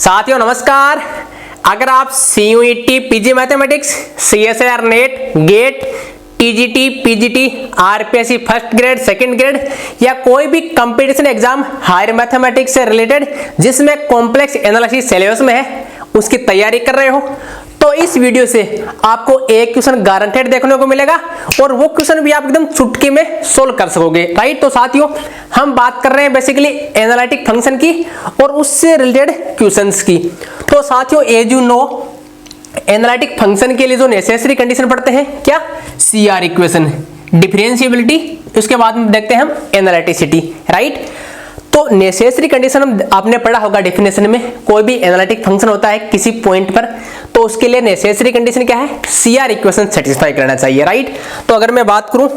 साथियों नमस्कार। अगर आप CUET PG mathematics, CSIR net, gate, TGT, PGT, RPSC first grade, second grade या कोई भी कंपटीशन एग्जाम हायर मैथमेटिक्स से रिलेटेड जिसमें कॉम्प्लेक्स एनालिसिस सिलेबस में है उसकी तैयारी कर रहे हो तो इस वीडियो से आपको एक क्वेश्चन गारंटेड देखने को मिलेगा और वो क्वेश्चन भी आप एकदम चुटकी में सोल्व कर सकोगे। राइट, तो साथियों हम बात कर रहे हैं बेसिकली एनालिटिक फंक्शन की और उससे रिलेटेड क्वेश्चंस की। तो साथियों as you know analytic function के लिए जो नेसेसरी कंडीशन पढ़ते हैं क्या, CR इक्वेशन, डिफरेंशिएबिलिटी, उसके बाद में देखते हैं हम एनालिटिसिटी। राइट, तो नेसेसरी कंडीशन आपने पढ़ा होगा डेफिनेशन में, कोई भी एनालिटिक फंक्शन होता है किसी पॉइंट पर तो उसके लिए नेसेसरी कंडीशन क्या है, CR इक्वेशन सेटिस्फाई करना चाहिए। राइट, तो अगर मैं बात करूं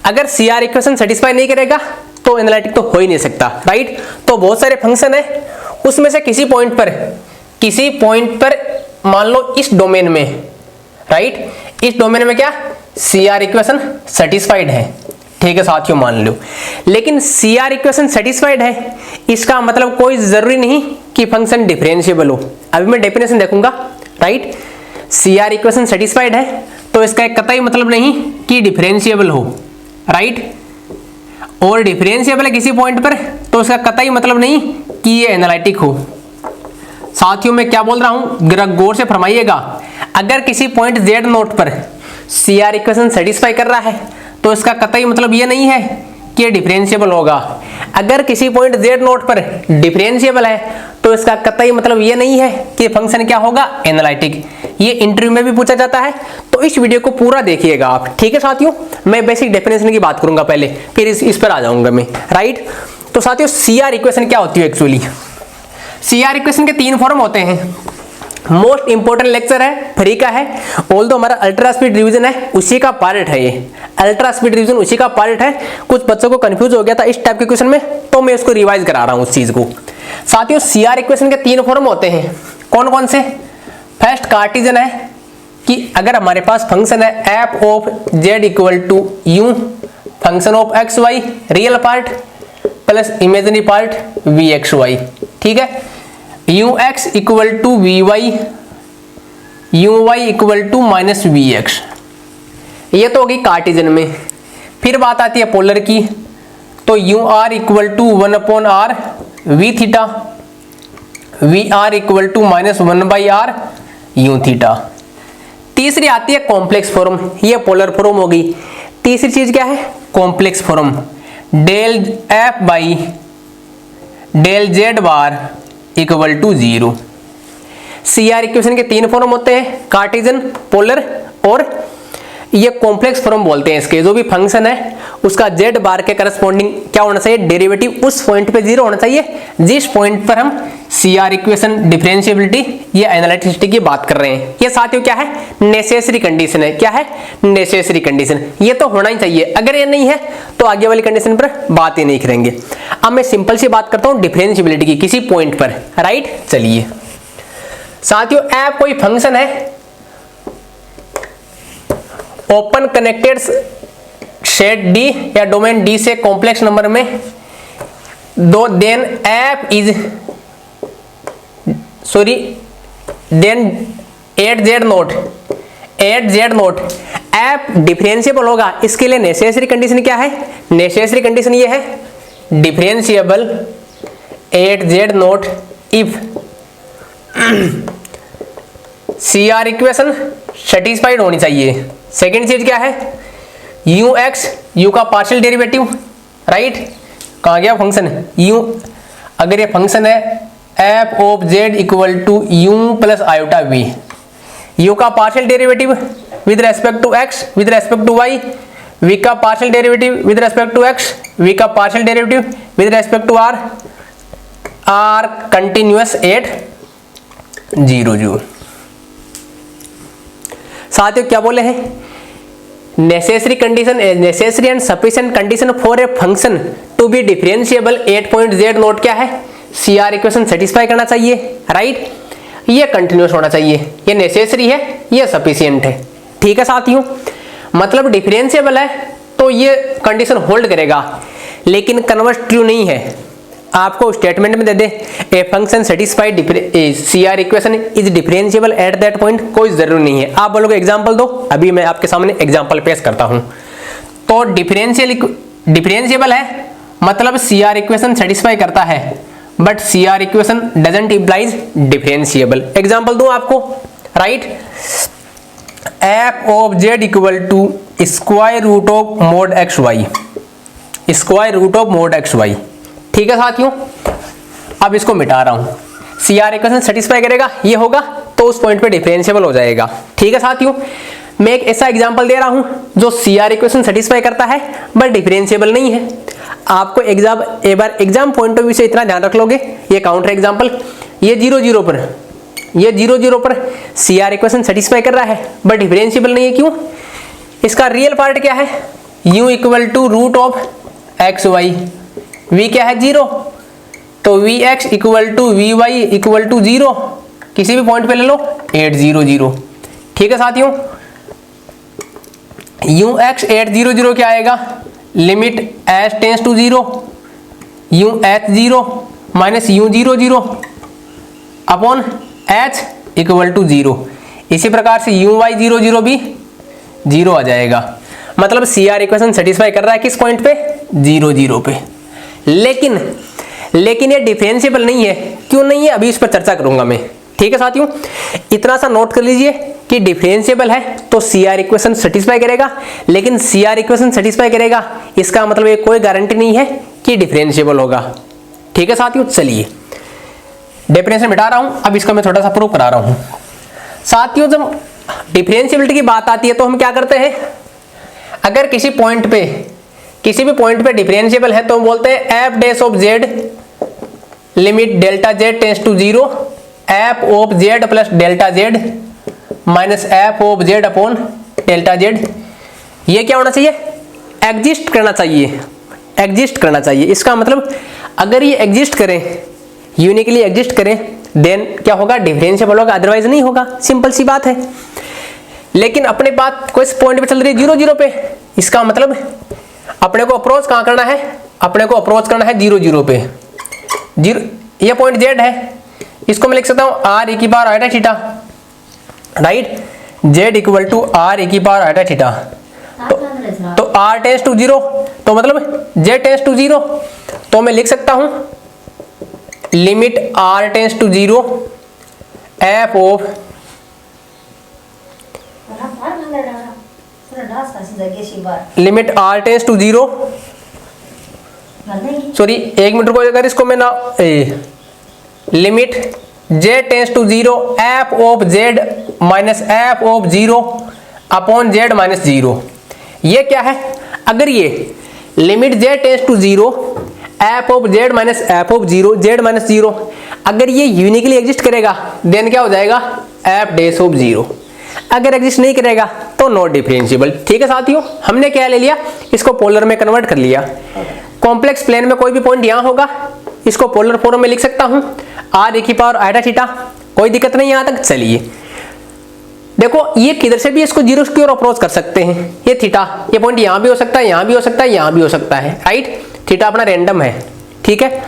अगर CR इक्वेशन सेटिस्फाई नहीं करेगा तो एनालिटिक तो हो ही नहीं सकता। राइट, तो बहुत सारे फंक्शन है उसमें से किसी पॉइंट पर मान लो इस डोमेन में, राइट, इस डोमेन में क्या CR इक्वेशन सेटिस्फाइड है। ठीक है साथियों मान लो, लेकिन CR इक्वेशन सेटिस्फाइड है इसका मतलब कोई जरूरी नहीं कि फंक्शन डिफरेंशिएबल हो। अभी मैं डेफिनेशन देखूंगा। राइट, CR इक्वेशन सेटिस्फाइड है तो इसका एक कतई मतलब नहीं कि डिफरेंशिएबल हो। राइट, और डिफरेंशिएबल है किसी पॉइंट पर तो इसका कतई मतलब नहीं कि ये एनालिटिक हो। साथियों मैं क्या बोल रहा हूं जरा गौर से फरमाइएगा। अगर किसी पॉइंट Z नोट पर CR इक्वेशन सेटिस्फाई कर रहा है तो इसका कतई मतलब ये नहीं है कि ये डिफरेंशिएबल होगा। अगर किसी पॉइंट Z नोट पर डिफरेंशिएबल है तो इसका कतई मतलब ये नहीं है कि फंक्शन क्या होगा, एनालिटिक। ये इंटरव्यू में भी पूछा जाता है तो इस वीडियो को पूरा देखिएगा आप। ठीक है साथियों, मैं बेसिक डेफिनेशन की बात करूंगा पहले, फिर इस पर आ जाऊंगा मैं। राइट, तो साथियों CR इक्वेशन क्या होती है एक्चुअली। CR इक्वेशन के 3 फॉर्म होते हैं। मोस्ट इंपोर्टेंट लेक्चर है, फ्री का है, ऑल्दो हमारा अल्ट्रा स्पीड रिवीजन है उसी का पार्ट है। ये अल्ट्रा स्पीड रिवीजन उसी का पार्ट है। कुछ बच्चों को कंफ्यूज हो गया था इस टाइप के क्वेश्चन में तो मैं उसको रिवाइज करा रहा हूं उस चीज को। साथियों CR इक्वेशन के 3 फॉर्म होते हैं। कौन कौन से? फर्स्ट कार्टेशियन है कि अगर हमारे पास फंक्शन है f of z equal to u function of x y real part plus imaginary part vxy। ठीक है, ux equal to vy, uy equal to minus vx। ये तो होगी कार्टेशियन में। फिर बात आती है पोलर की, तो ur equal to 1/r v theta, vr equal to minus 1/r u theta. तीसरी आती है कॉम्प्लेक्स फॉर्म, ये पोलर फॉर्म होगी। तीसरी चीज क्या है, complex form, del f by del z bar equal to 0। CR equation के 3 फॉर्म होते हैं, कार्टेशियन, पोलर और ये कॉम्प्लेक्स फॉर्म बोलते हैं इसके। जो भी फंक्शन है उसका z बार के करस्पॉन्डिंग क्या होना चाहिए, डेरिवेटिव उस पॉइंट पे 0 होना चाहिए जिस पॉइंट पर हम CR इक्वेशन, डिफरेंशिएबिलिटी या एनालिटिसिटी की बात कर रहे हैं। ये साथियों क्या है, नेसेसरी कंडीशन है। क्या है, नेसेसरी कंडीशन। ये तो होना ही चाहिए, अगर ये नहीं है तो आगे वाली कंडीशन पर बात ही नहीं करेंगे। अब मैं सिंपल सी बात करता हूं डिफरेंशिएबिलिटी की किसी पॉइंट पर। राइट, चलिए साथियों f कोई फंक्शन है ओपन कनेक्टेड सेट D या डोमेन D से कॉम्प्लेक्स नंबर में दो, then at Z naught f differentiable होगा। इसके लिए नेसेसरी कंडीशन क्या है, नेसेसरी कंडीशन ये है differentiable at Z naught if CR equation satisfied होनी चाहिए। सेकेंड चीज क्या है, ux, u का पार्शियल डेरिवेटिव। राइट, कहाँ गया फंक्शन u, अगर ये फंक्शन है f of z equal to u plus iota v, u का partial derivative with respect to x with respect to y, v का partial derivative with respect to x, v का partial derivative with respect to r, r continuous at 0 जूल। साथियों क्या बोले हैं, necessary condition, necessary and sufficient condition for a function to be differentiable at point Z naught क्या है, CR equation satisfy करना चाहिए। राइट, ये कंटिन्यूअस होना चाहिए, ये नेसेसरी है, ये सफिशिएंट है। ठीक है साथियों, मतलब डिफरेंशिएबल है तो ये कंडीशन होल्ड करेगा, लेकिन कन्वर्स ट्रू नहीं है। आपको स्टेटमेंट में दे दे a function satisfied CR equation is differentiable at that point, कोई जरूरी नहीं है। आप बोलोगे एग्जांपल दो, अभी मैं आपके सामने एग्जांपल पेश करता हूं। तो डिफरेंशिएबल है मतलब CR इक्वेशन सेटिस्फाई करता है, but CR equation doesn't implies differentiable. Example दूं आपको, right, f of z equal to square root of mod x y, square root of mod x y. ठीक है साथियों, अब इसको मिटा रहा हूं। CR इक्वेशन सेटिस्फाई करेगा, ये होगा तो उस पॉइंट पे डिफरेंशिएबल हो जाएगा। ठीक है साथियों, मैं एक ऐसा एग्जांपल दे रहा हूं जो CR इक्वेशन सेटिस्फाई करता है बट डिफरेंशिएबल नहीं है। आपको एग्जाम पॉइंट ऑफ व्यू से इतना ध्यान रख लोगे, ये काउंटर एग्जांपल, ये 0 0 पर, ये 0 0 पर CR इक्वेशन सेटिस्फाई कर रहा है बट डिफरेंशिएबल नहीं है। क्यों? इसका रियल पार्ट क्या है, u equal to root of x y, v क्या है 0, तो vx equal to vy equal to 0, किसी भी पॉइंट पे ले लो 8 0 0। ठीक है साथियों, ux 8 0 0 क्या आएगा, limit h tends to 0 h 0 minus u 0 0 upon h equal to 0। इसी प्रकार से uy 0 0 भी 0 आ जाएगा। मतलब CR इक्वेशन सेटिस्फाई कर रहा है किस पॉइंट पे, 0 0 पे। लेकिन ये डिफरेंशिएबल नहीं है। क्यों नहीं है, अभी इस पर चर्चा करूंगा मैं। ठीक है साथियों, इतना सा नोट कर लीजिए कि डिफरेंशिएबल है तो CR इक्वेशन सेटिस्फाई करेगा, लेकिन CR इक्वेशन सेटिस्फाई करेगा इसका मतलब ये कोई गारंटी नहीं है कि डिफरेंशिएबल होगा। ठीक है साथियों, चलिए डेफिनेशन मिटा रहा हूं, अब इसका मैं थोड़ा सा प्रूव करा रहा हूं। साथियों, जब डिफरेंशिएबिलिटी की बात आती है तो हम क्या करते हैं, अगर किसी भी पॉइंट पे डिफरेंशिएबल है तो हम बोलते हैं f dash of z limit delta z tends to 0 f of z plus delta z minus f of z upon delta z। ये क्या होना चाहिए, एग्जिस्ट करना चाहिए, एग्जिस्ट करना चाहिए। इसका मतलब अगर ये एग्जिस्ट करें, यूनिकली एग्जिस्ट करें, देन क्या होगा, डिफरेंशिएबल होगा, अदरवाइज नहीं होगा। सिंपल सी बात है। लेकिन अपने बात कोई पॉइंट पे चल रही है 0 0 पे, इसका मतलब अपने को अप्रोच कहां करना है, अपने को अप्रोच करना है 0 0 पे। 0, ये पॉइंट z है, इसको मैं लिख सकता हूं r e की power iota theta, right, z equal to r e की पावर आइटा थीटा। तो r टेंस टू 0, तो मतलब z टेंस टू 0, तो मैं लिख सकता हूं limit r tends to 0 f of limit r tends to 0, sorry एक मिनट को, अगर इसको मैं ना limit z tends to 0 f of z minus f of 0 upon z minus 0। ये क्या है, अगर ये limit z tends to 0 f of z minus f of 0 z minus 0, अगर ये यूनिकली एग्जिस्ट करेगा देन क्या हो जाएगा, f डैश ऑफ 0। अगर एग्जिस्ट नहीं करेगा तो नॉट डिफरेंशिएबल। ठीक है साथियों, हमने क्या ले लिया, इसको पोलर में कन्वर्ट कर लिया। कॉम्प्लेक्स प्लेन में कोई भी पॉइंट यहां होगा, इसको पोलर फॉर्म में लिख सकता हूं r e की पावर आइटा थीटा, कोई दिक्कत नहीं यहां तक। चलिए देखो, ये किधर से भी इसको 0 की ओर अप्रोच कर सकते हैं। ये थीटा, ये पॉइंट यहां भी हो सकता है, यहां भी हो सकता है, यहां भी हो सकता है, राइट। थीटा अपना रैंडम है, ठीक है।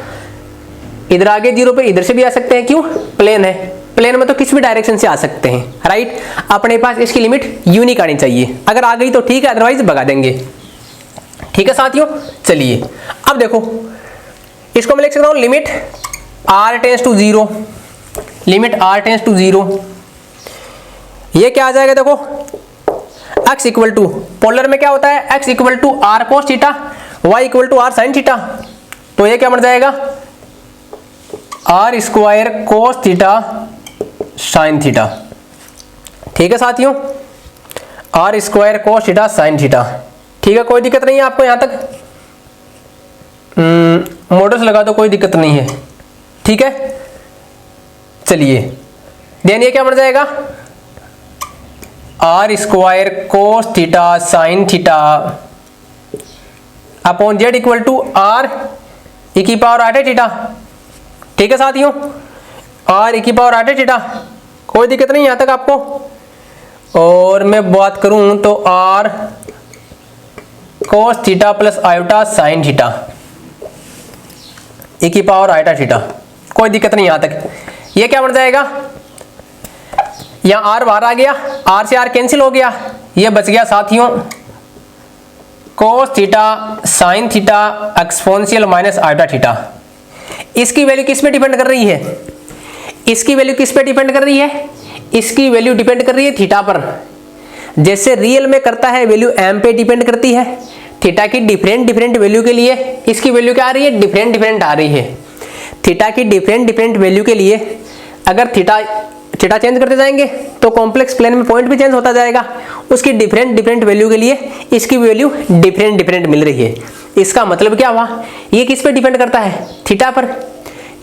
इधर आगे 0 पे इधर से भी आ सकते हैं, क्यों, प्लेन है, प्लेन में तो किसी भी डायरेक्शन से आ सकते हैं, राइट। अपने पास इसकी लिमिट यूनिक आनी चाहिए, अगर आ गई तो ठीक है, अदरवाइज भगा देंगे। ठीक है साथियों, चलिए अब देखो, इसको मैं लिख सकता हूं limit r tends to 0, limit r tends to 0। ये क्या आ जाएगा, देखो x इक्वल टू, पोलर में क्या होता है, x equal to r cos theta, y equal to r sin theta. तो ये क्या बन जाएगा, r square cos theta sin theta. ठीक है साथियों, r square cos theta sin theta. ठीक है, कोई दिक्कत नहीं है आपको यहां तक, मॉडल्स लगा दो, कोई दिक्कत नहीं है। ठीक है, चलिए देन ये क्या बन जाएगा, r square cos theta sine theta upon z equal to r e की पावर आइटा थीटा। ठीक है साथियों, r e की पावर आइटा थीटा, कोई दिक्कत नहीं यहां तक आपको। और मैं बात करूं तो r cos theta plus iota sine theta. e की पावर आइटा थीटा, कोई दिक्कत नहीं यहां तक। ये क्या बन जाएगा, यहां r बाहर आ गया, r से r कैंसिल हो गया, ये बच गया साथियों cos theta sin theta exponential minus iota theta. इसकी वैल्यू किस पे डिपेंड कर रही है, इसकी वैल्यू किस पे डिपेंड कर रही है, इसकी वैल्यू डिपेंड कर रही है थीटा पर। जैसे रियल में करता है वैल्यू m पे डिपेंड करती है, थीटा की डिफरेंट वैल्यू के लिए इसकी वैल्यू क्या आ रही है, डिफरेंट आ रही है। थीटा की डिफरेंट वैल्यू के लिए अगर थीटा चेंज करते जाएंगे तो कॉम्प्लेक्स प्लेन में पॉइंट भी चेंज होता जाएगा, उसकी डिफरेंट वैल्यू के लिए इसकी वैल्यू डिफरेंट मिल रही है। इसका मतलब क्या हुआ, ये किस पे डिपेंड करता है, थीटा पर,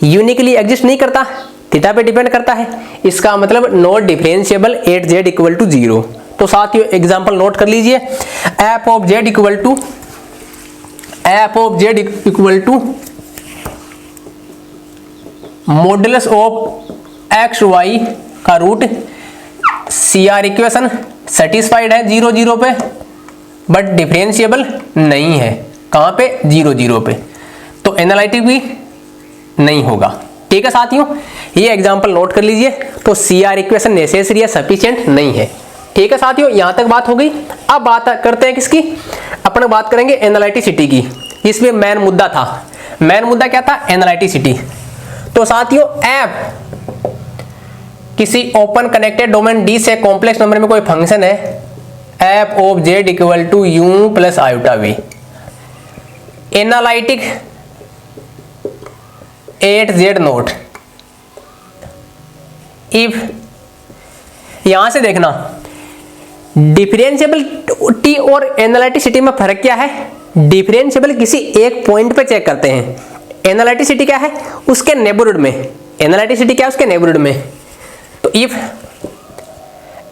यूनिकली एग्जिस्ट नहीं करता, थीटा पे डिपेंड करता है। इसका मतलब not differentiable at z equal to 0। तो साथियों एग्जांपल नोट कर लीजिए, f of Z equal to modulus of x Y का रूट, CR इक्वेशन सेटिस्फाइड है 0 0 पे, बट डिफरेंशिएबल नहीं है, कहां पे, 0 0 पे, तो एनालिटिक भी नहीं होगा। ठीक है साथियों, ये एग्जांपल नोट कर लीजिए। तो CR इक्वेशन नेसेसरी या सफिशिएंट नहीं है। ठीक है साथियों, यहां तक बात हो गई। अब बात करते हैं किसकी, अपन बात करेंगे एनालिटिसिटी की। इसमें मेन मुद्दा था, मेन मुद्दा क्या था, एनालिटिसिटी। तो साथियों एफ किसी ओपन कनेक्टेड डोमेन D से कॉम्प्लेक्स नंबर में कोई फंक्शन है, f of Z equal to u plus iota v, analytic at z naught. If यहां से देखना डिफरेंशिएबिलिटी और एनालिटिसिटी में फर्क क्या है, डिफरेंशिएबल किसी एक पॉइंट पे चेक करते हैं, एनालिटिसिटी क्या है, उसके नेबरहुड में, एनालिटिसिटी क्या है, उसके नेबरहुड में। तो if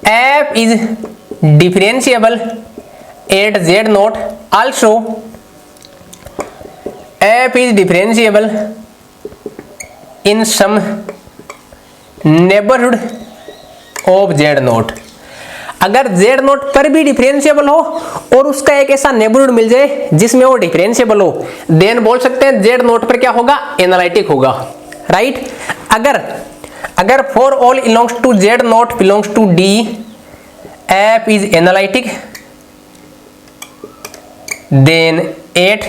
f is differentiable at z naught, also f is differentiable in some neighbourhood of z naught. अगर जेड नोट पर भी डिफरेंशिएबल हो और उसका एक ऐसा नेबरहुड मिल जाए जिसमें वो डिफरेंशिएबल हो, देन बोल सकते हैं जेड नोट पर क्या होगा, एनालिटिक होगा, राइट। अगर for all belongs to z naught belongs to D, f is analytic, then at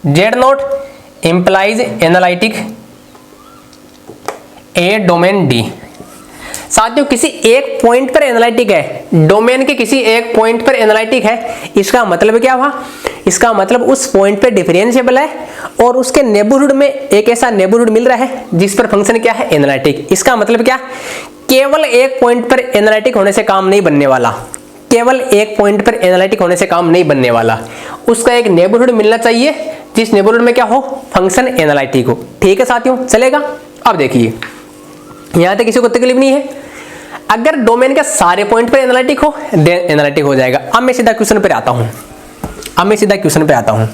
z naught implies analytic a domain D. साथियों किसी एक पॉइंट पर एनालिटिक है, डोमेन के किसी एक पॉइंट पर एनालिटिक है, इसका मतलब क्या हुआ, इसका मतलब उस पॉइंट पे डिफरेंशिएबल है और उसके नेबरहुड में एक ऐसा नेबरहुड मिल रहा है जिस पर फंक्शन क्या है, एनालिटिक। इसका मतलब क्या, केवल एक पॉइंट पर एनालिटिक होने से काम नहीं बनने वाला, केवल एक पॉइंट पर एनालिटिक होने से काम नहीं बनने वाला, उसका एक नेबरहुड मिलना चाहिए जिस नेबरहुड में क्या हो, फंक्शन एनालिटिक हो। ठीक है साथियों, चलेगा। अब देखिए यहां तक किसी को तकलीफ नहीं है, अगर डोमेन के सारे पॉइंट पर एनालिटिक हो देन एनालिटिक हो जाएगा। अब मैं सीधा क्वेश्चन पे आता हूं,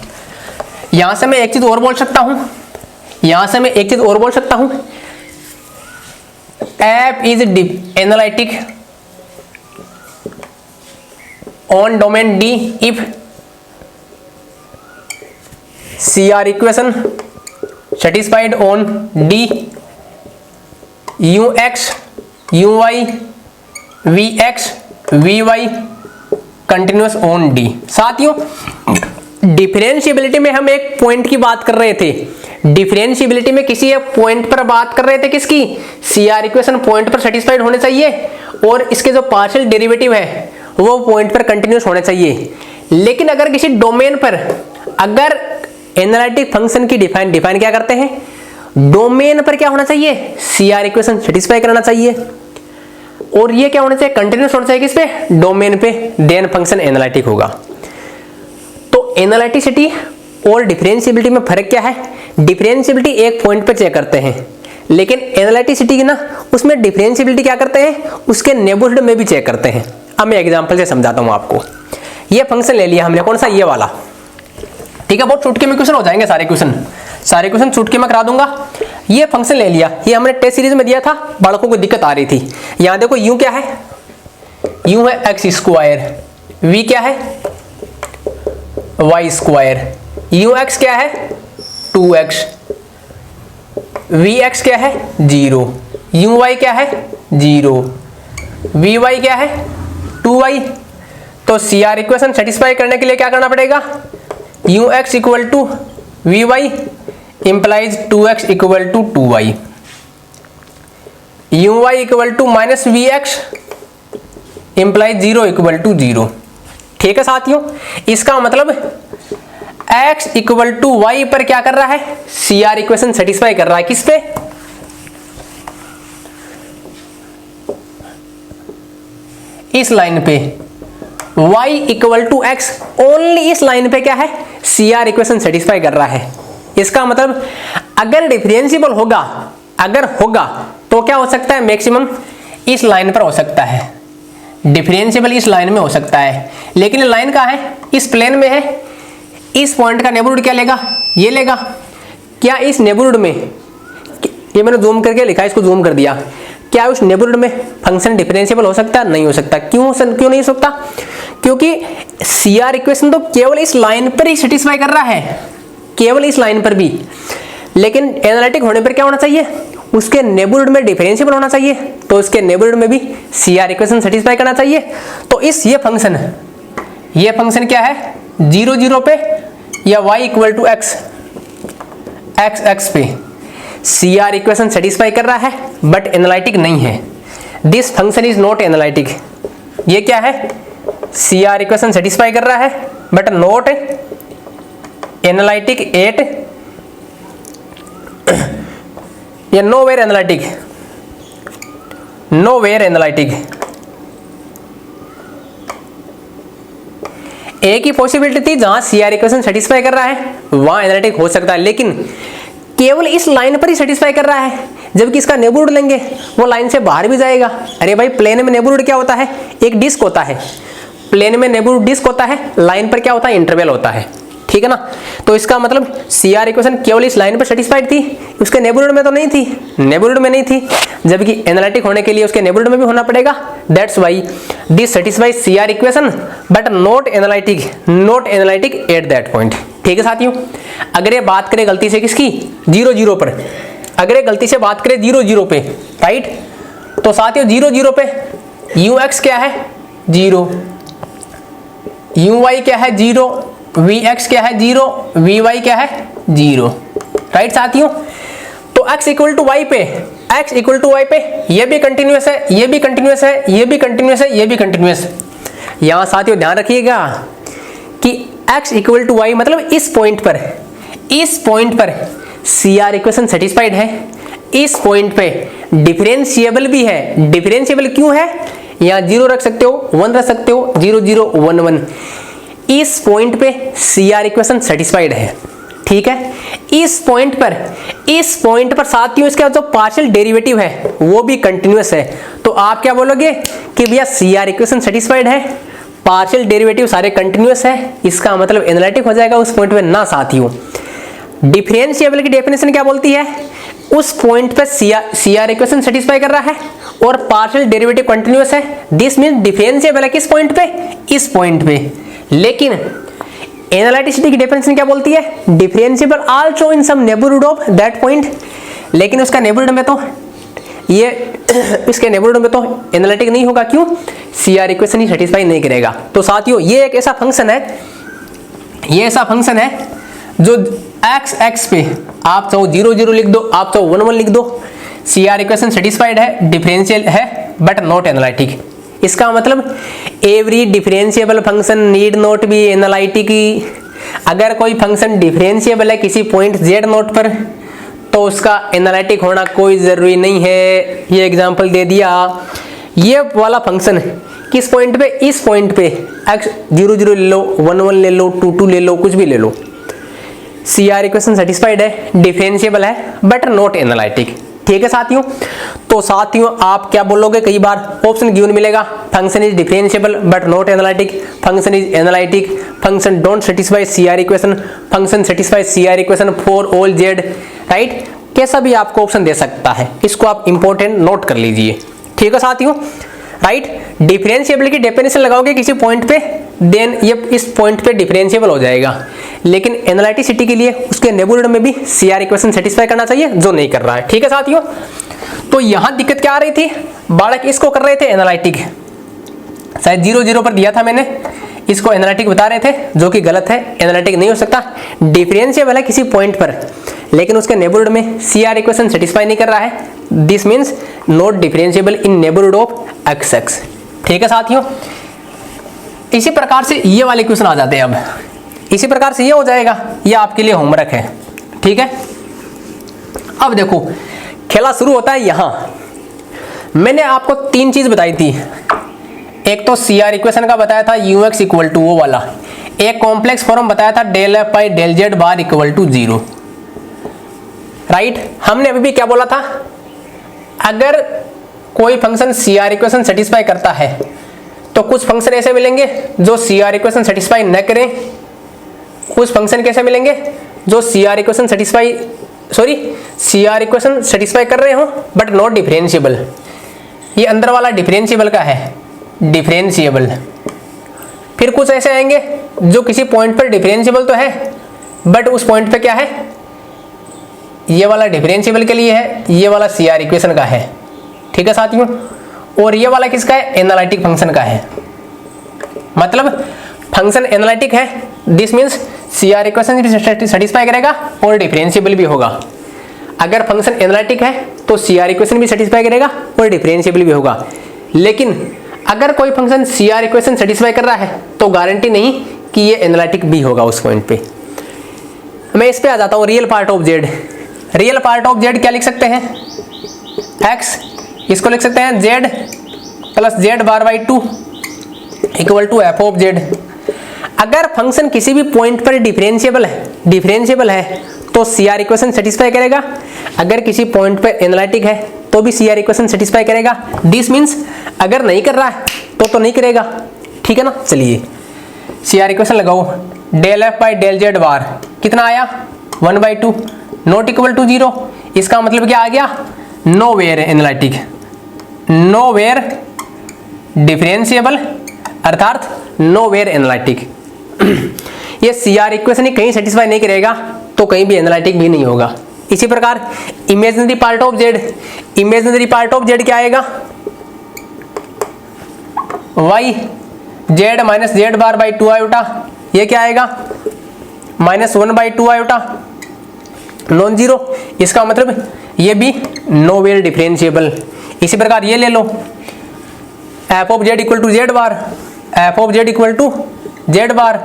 यहां से मैं एक चीज और बोल सकता हूं, F is analytic on domain D if CR equation satisfied on D, ux uy vx vy continuous on D. साथियों डिफरेंशिएबिलिटी में हम एक पॉइंट की बात कर रहे थे, डिफरेंशिएबिलिटी में किसी एक पॉइंट पर बात कर रहे थे, किसकी, CR इक्वेशन पॉइंट पर सेटिस्फाइड होने चाहिए और इसके जो पार्शियल डेरिवेटिव है वो पॉइंट पर कंटिन्यूअस होने चाहिए। लेकिन अगर किसी डोमेन पर अगर एनालिटिक फंक्शन की डिफाइन क्या करते हैं, डोमेन पर क्या होना चाहिए, CR इक्वेशन सेटिस्फाई करना चाहिए और ये क्या होना चाहिए, कंटिन्यूअस होना चाहिए किस पे, डोमेन पे, देन फंक्शन एनालिटिक होगा। तो एनालिटिसिटी और डिफरेंशिएबिलिटी में फर्क क्या है, डिफरेंशिएबिलिटी एक पॉइंट पे चेक करते हैं लेकिन एनालिटिसिटी की ना उसमें डिफरेंशिएबिलिटी क्या करते हैं, उसके नेबरहुड में भी चेक करते हैं। अब मैं एग्जांपल से समझाता हूं आपको। ये फंक्शन ले लिया हमने, कौन सा, ये वाला, ठीक है, बहुत चुटकी में क्वेश्चन हो जाएंगे, सारे क्वेश्चन चुटकी में करा दूंगा। ये फंक्शन ले लिया, ये हमने टेस्ट सीरीज में दिया था, बालकों को दिक्कत आ रही थी। यहां देखो u क्या है, u है एक्स स्क्वायर, v क्या है वाई स्क्वायर, ux क्या है 2x, वी एक्स क्या है 0, यू वाई क्या है 0, वी वाई क्या है 2y। तो सी आर इक्वेशन सेटिस्फाई करने के लिए क्या करना पड़ेगा, u x equal to v y implies 2x equal to 2y, u y equal to minus v x implies 0 equal to 0। ठीक है साथियों, इसका मतलब x इक्वल टू वाई पर क्या कर रहा है, सी आर इक्वेशन सेटिस्फाई कर रहा है। किस पे, इस लाइन पे y equal to x, only इस लाइन पे क्या है, सी आर इक्वेशन सेटिस्फाई कर रहा है। इसका मतलब अगर डिफरेंशिएबल होगा, अगर होगा तो क्या हो सकता है, मैक्सिमम इस लाइन पर हो सकता है, डिफरेंशिएबल इस लाइन में हो सकता है। लेकिन लाइन कहाँ है, इस प्लेन में है। इस पॉइंट का नेबरहुड क्या लेगा, ये लेगा। क्या इस नेबरहुड में, ये मैंने जूम करके लिखा है, इसको जूम कर दिया, क्या उस नेबरहुड में फंक्शन डिफरेंशिएबल हो सकता है, नहीं हो सकता। क्यों नहीं हो सकता, क्योंकि सी आर इक्वेशन तो केवल इस लाइन पर ही सेटिस्फाई कर रहा है, केवल इस लाइन पर भी। लेकिन एनालिटिक होने पर क्या होना चाहिए, उसके नेबरहुड में डिफरेंशिएबल होना चाहिए, तो उसके नेबरहुड में भी सी आर इक्वेशन सेटिस्फाई करना चाहिए। तो इस ये फंक्शन क्या है 0 0 पे, या y equal to x x पे सी आर इक्वेशन सेटिस्फाई कर रहा है, बट एनालिटिक नहीं है। This function is not analytic. ये क्या है, सी आर इक्वेशन सेटिस्फाई कर रहा है बट नॉट एनालिटिक एट, या नोवेयर एनालिटिक, नोवेयर एनालिटिक। एक ही पॉसिबिलिटी थी, जहां सी आर इक्वेशन सेटिस्फाई कर रहा है वहां एनालिटिक हो सकता है, लेकिन केवल इस लाइन पर ही सेटिस्फाई कर रहा है, जबकि इसका नेबरहुड लेंगे वो लाइन से बाहर भी जाएगा। अरे भाई, प्लेन में नेबरहुड क्या होता है, एक डिस्क होता है, प्लेन में नेबरहुड डिस्क होता है, लाइन पर क्या होता है, इंटरवल होता है। ठीक है ना, तो इसका मतलब सी आर इक्वेशन केवल इस लाइन पर सेटिस्फाइड थी, उसके नेबरहुड में तो नहीं थी, नेबरहुड में नहीं थी, जबकि एनालिटिक होने के लिए उसके नेबरहुड में भी होना पड़ेगा। That's why this satisfies C R equation but not analytic at that point. ठीक है साथियों, अगर ये बात करें गलती से किसकी 0 0 पर, अगर ये गलती से बात करें 0 0 पे, राइट, तो साथियों 0 0 पे यू एक्स क्या है 0, यू वाई क्या है 0, वी एक्स क्या है 0, वी वाई क्या है 0, राइट साथियों। तो x इक्वल टू वाई पे, x इक्वल टू वाई पे ये भी कंटिन्यूस है, ये भी कंटिन्यूस है, ये भी कंटिन्यूस है, ये भी कंटिन्यूस है। यहां साथियों ध्यान रखिएगा कि x इक्वल टू वाई मतलब इस पॉइंट पर सी आर इक्वेशन सेटिस्फाइड है, इस पॉइंट पे डिफरेंशिएबल भी है। डिफरेंशिएबल क्यों है, यहाँ 0 रख सकते हो, 1 रख सकते हो, 0 0 1 1। इस पॉइंट पे सी आर इक्वेशन सेटिस्फाइड है। ठीक है, इस पॉइंट पर साथियों इसका जो पार्शियल डेरिवेटिव है वो भी कंटिन्यूअस है। तो आप क्या बोलोगे कि भैया सी आर इक्वेशन सेटिस्फाइड है, पार्शियल डेरिवेटिव सारे कंटिन्यूअस है, इसका मतलब एनालिटिक हो जाएगा उस पॉइंट पे ना साथियों। डिफरेंशिएबल की डेफिनेशन क्या बोलती है, उस पॉइंट पे सी आर इक्वेशन सेटिस्फाई कर रहा है और पार्शियल डेरिवेटिव कंटिन्यूअस है, दिस मींस डिफरेंशिएबल है किस पॉइंट पे, इस पॉइंट पे। लेकिन एनालिटिसिटी की डेफिनेशन क्या बोलती है, differentiable also in some neighbourhood of that point. लेकिन उसका नेबरहुड में तो ये इसके नेबरहुड में तो एनालिटिक नहीं होगा, क्यों, सी आर इक्वेशन ही सेटिस्फाई नहीं करेगा। तो साथियों ये एक ऐसा फंक्शन है, जो x पे आप चाहो 0 0 लिख दो, आप चाहो 1 1 लिख दो, सी आर इक्वेशन सेटिस्फाइड है, डिफरेंशियल है बट नॉट एनालिटिक। इसका मतलब every differentiable function need not B analytic. अगर कोई फंक्शन डिफरेंशिएबल है किसी पॉइंट z नोट पर, तो उसका एनालिटिक होना कोई जरूरी नहीं है। ये एग्जांपल दे दिया, ये वाला फंक्शन किस पॉइंट पे, इस पॉइंट पे x 0 0 ले लो, 1 1 ले लो, 2 2 ले लो, कुछ भी ले लो, सी आर इक्वेशन सेटिस्फाइड है, डिफरेंशिएबल है बट नॉट एनालिटिक। ठीक है साथियों, तो साथियों आप क्या बोलोगे, कई बार ऑप्शन गिवन मिलेगा, function is differentiable but not analytic, function is analytic, function don't satisfy C R equation, function satisfy C R equation for all z, right. कैसा भी आपको ऑप्शन दे सकता है, इसको आप इंपॉर्टेंट नोट कर लीजिए। ठीक है साथियों, राइट। डिफरेंशिएबल की डेफिनेशन लगाओगे किसी पॉइंट पे, देन ये इस पॉइंट पे डिफरेंशिएबल हो जाएगा। लेकिन एनालिटिसिटी के लिए उसके नेबरहुड में भी CR इक्वेशन सेटिस्फाई करना चाहिए, जो नहीं कर रहा है। ठीक है साथियों, तो यहां दिक्कत क्या आ रही थी, बालक इसको कर रहे थे एनालिटिक, शायद 0 0 पर दिया था मैंने, इसको एनालिटिक बता रहे थे, जो कि गलत है। एनालिटिक नहीं हो सकता, डिफरेंशिएबल है किसी पॉइंट पर, लेकिन उसके नेबरहुड में CR इक्वेशन सेटिस्फाई नहीं कर रहा है। This means not differentiable in neighbourhood of XX। ठीक है साथियों, इसी प्रकार से ये वाले क्वेश्चन आ जाते हैं। अब इसी प्रकार से ये हो जाएगा, ये आपके लिए होमवर्क है। ठीक है, अब देखो खेला शुरू होता है। यहां मैंने आपको 3 चीज बताई थी, एक तो CR इक्वेशन का बताया था UX इक्वल टू वो वाला, एक कॉम्प्लेक्स फॉर्म बताया था del F by del Z bar equal to 0। Right, हमने अभी भी क्या बोला था, अगर कोई फंक्शन CR इक्वेशन सेटिस्फाई करता है तो कुछ फंक्शन ऐसे मिलेंगे जो CR इक्वेशन सेटिस्फाई न करें, कुछ फंक्शन कैसे मिलेंगे जो CR इक्वेशन सेटिस्फाई कर रहे हो बट नॉट डिफरेंशिएबल। ये अंदर वाला डिफरेंशिएबल का है, डिफरेंशिएबल। फिर कुछ ऐसे आएंगे जो किसी पॉइंट पर डिफरेंशिएबल तो है बट उस पॉइंट पे क्या है, ये वाला डिफरेंशिएबल के लिए है, ये वाला CR इक्वेशन का है। ठीक है साथियों, और ये वाला किसका है, एनालिटिक फंक्शन का है। मतलब फंक्शन एनालिटिक है, दिस मीन्स CR इक्वेशन भी सेटिस्फाई करेगा और डिफरेंशिएबल भी होगा। अगर फंक्शन एनालिटिक है तो CR इक्वेशन भी सेटिस्फाई करेगा और डिफरेंशिएबल भी होगा। लेकिन अगर कोई फंक्शन CR इक्वेशन सेटिस्फाई कर रहा है तो गारंटी नहीं कि ये एनालिटिक भी होगा उस पॉइंट पे। मैं इस पे आ जाता हूँ, real part of Z। Real part of Z क्या लिख सकते हैं, X, इसको लिख सकते हैं Z plus Z bar by 2 equal to F of Z। अगर फंक्शन किसी भी पॉइंट पर डिफरेंशिएबल है तो CR इक्वेशन सेटिस्फाई करेगा, अगर किसी पॉइंट पर एनालिटिक है तो भी CR इक्वेशन सेटिस्फाई करेगा। दिस मीन्स अगर नहीं कर रहा है तो नहीं करेगा। ठीक है ना, चलिए CR इक्वेशन लगाओ, del F by del Z बार कितना आया 1/2 नॉट इक्वल टू 0। इसका मतलब क्या आ गया, नोवेयर एनालिटिक, नोवेयर डिफरेंशिएबल अर्थात नोवेयर एनालिटिक। ये CR इक्वेशन ही कहीं सेटिस्फाई नहीं करेगा तो कहीं भी एनालिटिक भी नहीं होगा। इसी प्रकार imaginary part of Z, imaginary part of Z क्या आएगा, y Z minus Z bar by 2 iota, ये क्या आएगा -1/2 आयोटा, नॉन जीरो। इसका मतलब ये भी नोवेयर डिफरेंशिएबल। इसी प्रकार ये ले लो, f of Z equal to Z bar, f of Z equal to Z bar,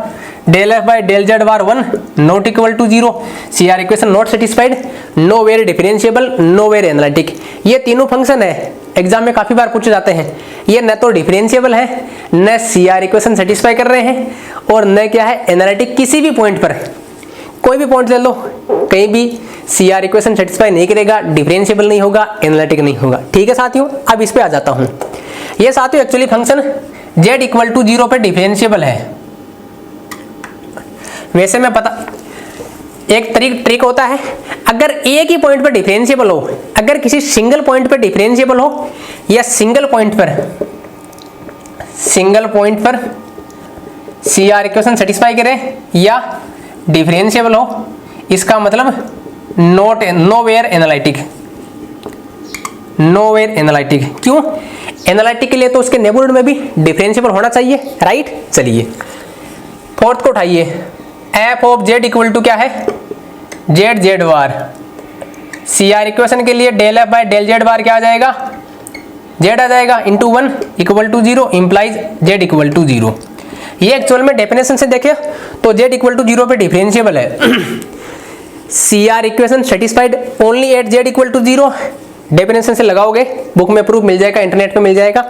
del F by del Z bar 1 not equal to 0। CR equation not satisfied, nowhere differentiable, nowhere analytic. ये तीनों function है, exam में काफी बार पूछे जाते हैं। ये न तो डिफरेंशिएबल है, न CR इक्वेशन सेटिस्फाई कर रहे हैं, और न क्या है एनालिटिक। किसी भी पॉइंट पर, कोई भी पॉइंट ले लो, कहीं भी CR इक्वेशन सेटिस्फाई नहीं करेगा, डिफरेंशिएबल नहीं होगा, एनालिटिक नहीं होगा। ठीक है साथियों, अब इस पे आ जाता हूं। ये साथियों actually function Z equal to 0 पे डिफरेंशिएबल है। वैसे मैं पता, एक ट्रिक होता है, अगर एक ही पॉइंट पर डिफरेंशिएबल हो, अगर किसी सिंगल पॉइंट पर डिफरेंशिएबल हो, या सिंगल पॉइंट पर CR इक्वेशन सेटिस्फाई करे या डिफरेंशिएबल हो, इसका मतलब नोवेयर एनालिटिक, नोवेयर एनालिटिक। क्यों एनालिटिक के लिए, तो उसके नेबरहुड में भी डिफरेंशिएबल होना चाहिए। राइट, चलिए फोर्थ को उठाइए, f of Z equal to क्या है, Z बार। CR इक्वेशन के लिए del F by del Z bar क्या आ जाएगा, Z आ जाएगा into 1 equal to 0 implies Z equal to 0। ये एक्चुअल में डेफिनेशन से देखें तो Z इक्वल टू 0 पे डिफरेंशिएबल है। CR equation satisfied only at Z equal to 0। Definition से लगाओगे, बुक में प्रूफ मिल जाएगा, इंटरनेट पे मिल जाएगा।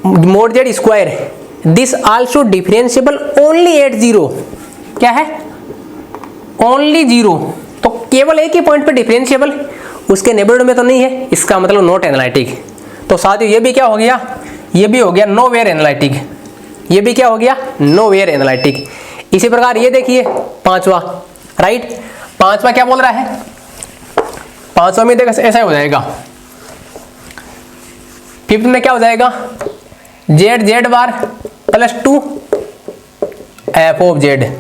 Mod Z square, this also differentiable only at 0। क्या है, ओनली 0, तो केवल एक ही पॉइंट पे डिफरेंशिएबल, उसके नेबरहुड में तो नहीं है, इसका मतलब नॉट एनालिटिक। तो साथियों ये भी क्या हो गया, ये भी हो गया नोवेयर एनालिटिक। ये भी क्या हो गया, नोवेयर एनालिटिक। इसी प्रकार ये देखिए पांचवा, राइट, पांचवा क्या बोल रहा है, पांचवा में देखो ऐसा हो जाएगा। फिफ्थ में क्या हो जाएगा, Z bar plus 2 F of Z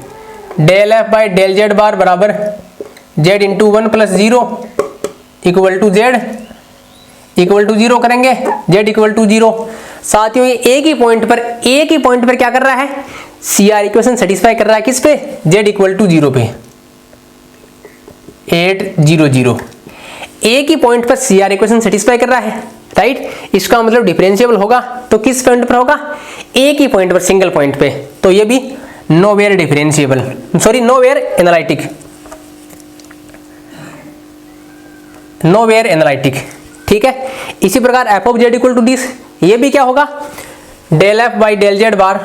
del F by del Z bar बराबर Z into 1 plus 0 equal to Z equal to 0 करेंगे, जेड इक्वल टू 0। साथियों ये एक ही पॉइंट पर क्या कर रहा है, सीआर इक्वेशन सेटिस्फाई कर रहा है किस पे, जेड इक्वल टू 0 पे, 800। एक ही पॉइंट पर सीआर इक्वेशन सेटिस्फाई कर रहा है, राइट। इसका मतलब डिफरेंशिएबल होगा तो किस पॉइंट पर होगा, एक ही पॉइंट पर, सिंगल पॉइंट पे। तो ये भी nowhere differentiable, sorry nowhere analytic, nowhere analytic, ठीक है। इसी प्रकार f of Z equal to this, ये भी क्या होगा, del F by del Z bar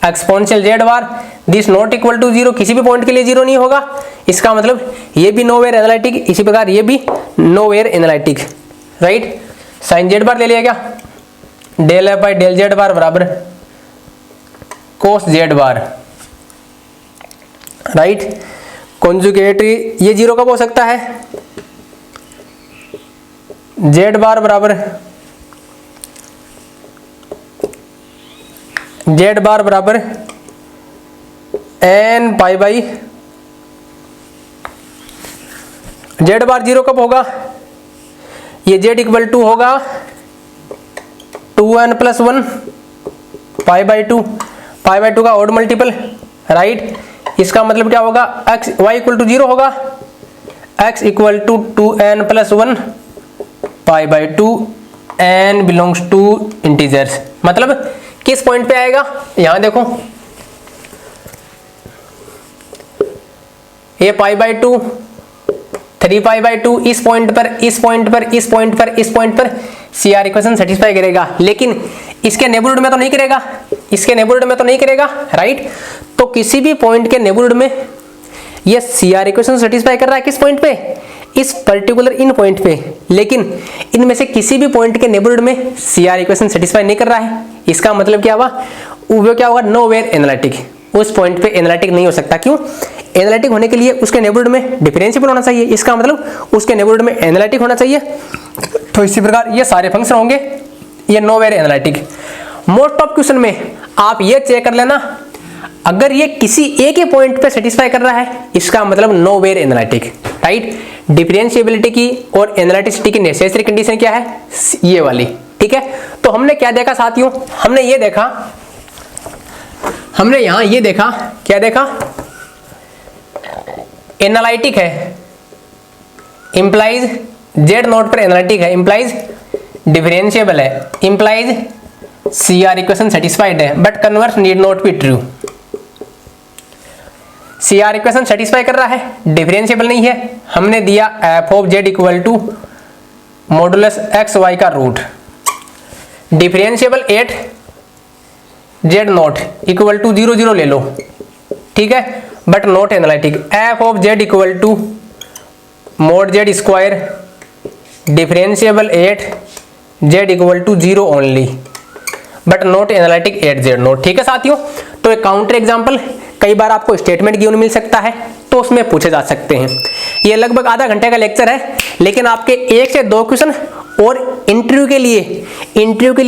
exponential z bar this not equal to 0, किसी भी पॉइंट के लिए 0 नहीं होगा। इसका मतलब ये भी नोवेयर एनालिटिक, इसी प्रकार ये भी nowhere analytic, right. Sine Z bar ले लिया क्या, del F by del Z bar बराबर cos Z bar, right. Conjugate ये 0 कब हो सकता है, जेड बार बराबर n pi by, Z bar 0 कब होगा, ये जेड इक्वल टू होगा 2n प्लस 1 पाई बाई 2 का ऑड मल्टीपल, राइट। इसका मतलब क्या होगा, x y इक्वल टू 0 होगा, x equal to 2n plus 1 pi by 2 n belongs to integers. मतलब किस पॉइंट पे आएगा, यहां देखो ये पाई बाई 2 3 पाई बाई 2, इस पॉइंट पर सीआर इक्वेशन सेटिस्फाई करेगा, लेकिन इसके नेबरहुड में तो नहीं करेगा, राइट। तो किसी भी पॉइंट के नेबरहुड में ये सीआर इक्वेशन सेटिस्फाई कर रहा है किस पॉइंट पे, इस पर्टिकुलर इन पॉइंट पे, लेकिन इनमें से किसी भी पॉइंट के नेबरहुड में सीआर इक्वेशन सेटिस्फाई नहीं कर रहा है। इसका मतलब क्या हुआ, वो क्या होगा, नोवेयर एनालिटिक, उस पॉइंट पे एनालिटिक नहीं हो सकता। क्यों, एनालिटिक होने के लिए उसके नेबरहुड में डिफरेंशिएबल होना चाहिए, इसका मतलब उसके नेबरहुड में एनालिटिक होना चाहिए। तो इसी प्रकार ये सारे फंक्शन होंगे, ये nowhere analytic. Most of question में आप ये चेक कर लेना, अगर ये किसी एक ही पॉइंट पे सेटिस्फाई कर रहा है, इसका मतलब नोवेयर एनालिटिक, राइट। डिफरेंशिएबिलिटी की और एनालिटिसिटी की नेसेसरी कंडीशन क्या है, ये वाली, ठीक है। तो हमने क्या देखा साथियों, हमने यहां ये देखा, क्या देखा, एनालिटिक है, इंप्लाइज जेड नोट पर एनालिटिक है, इंप्लाइज डिफरेंशिएबल है, इंप्लाइज सीआर इक्वेशन सेटिस्फाइड है, but converse need not be true. CR equation satisfy कर रहा है, डिफरेंशिएबल नहीं है, हमने दिया F of Z equal to modulus X Y का root, differentiable 8 Z not equal to 0 0 ले लो, ठीक है, but not analytic. F of Z equal to mod Z square differentiable 8 Z equal to 0 only, but not analytic 8 Z naught, ठीक है साथियों। तो एक काउंटर एग्जांपल, कई बार आपको स्टेटमेंट गिवन मिल सकता है तो उसमें पूछे जा सकते हैं। ये लगभग आधा घंटे का लेक्चर है, लेकिन आपके 1 से 2 क्वेश्चन और इंटरव्यू के लिए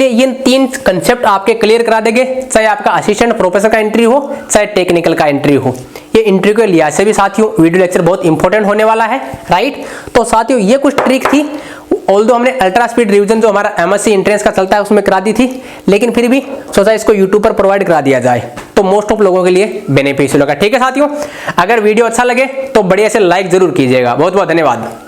ये 3 कंसेप्ट आपके क्लियर करा देंगे, चाहे आपका असिस्टेंट प्रोफेसर का इंटरव्यू हो, चाहे टेक्निकल का इंटरव्यू हो। ये इंटरव्यू के लिहाज से भी साथियों वीडियो लेक्चर बहुत इंपॉर्टेंट होने वाला है, राइट। तो साथियों ये कुछ ट्रिक थी, ऑल्दो हमने अल्ट्रा स्पीड रिवीजन जो हमारा एमएससी एंट्रेंस का चलता है उसमें करा दी थी, लेकिन फिर भी सोचा इसको यूट्यूब पर प्रोवाइड करा दिया जाए, तो मोस्ट ऑफ लोगों के लिए बेनिफिशियल होगा, ठीक है साथियों। अगर वीडियो अच्छा लगे तो बढ़िया से लाइक जरूर कीजिएगा। बहुत बहुत धन्यवाद।